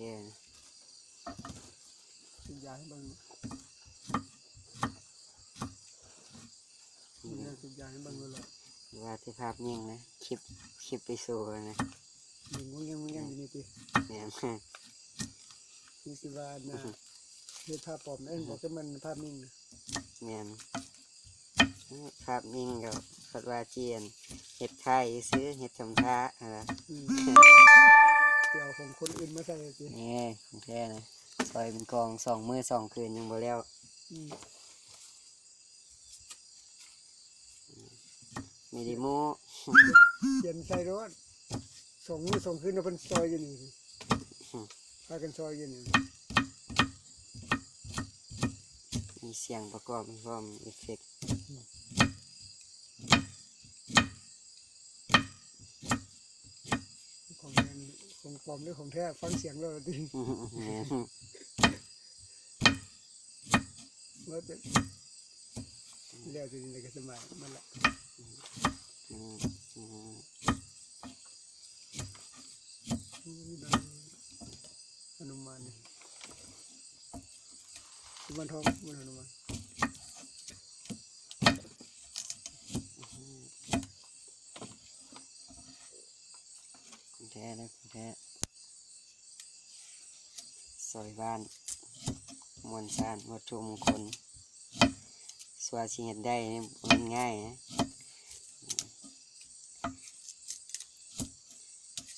สิยาให้เบิ่งมันสิยาให้เบิ่งเลยว่าที่ภาพนิ่งนะคลิปไปโซ่นะยิงงงยังอยู่นี่ติเนี่ยมีสิว่าน่ะเฮ็ดภาพปลอมเอ้ยบอกจะมันภาพนิ่งเนี่ยภาพนิ่งกับคัดว่าเจียนเห็ดไทยซื้อเห็ดชมท่าอะไรเดี๋ยวของคนอื่นมาใส่สินี่ของแท้นะซอยเป็นกอง2 มื้อ 2 คืนยังบ่แล้วมีดิโมเย็นใส่รถ2 มื้อ 2 คืนเพิ่นซอยอยู่นี่พากันซอยอยู่นี่มีเสียงประกอบพร้อมเอฟเฟกต์ของปลอมหรือของแท้ฟังเสียงแล้วดิว่าเป็นแล้วจะนี่ก็สมัยมันละอนุมานนี่มันทองมันอนุมานของแท้นะของแท้ซอยบ้านมวลสารวัตถุมงคลสวาสิเห็ดได้นี่มันง่ายนะ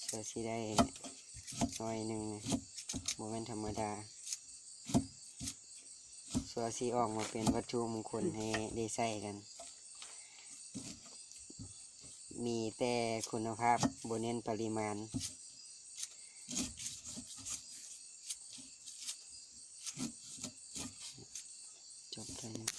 สวาสิได้น้อยหนึ่งโมเมนต์ธรรมดาสวาสิออกมาเป็นวัตถุมงคลให้ได้ใส่กันมีแต่คุณภาพบ่เน้นปริมาณจบแค่นี้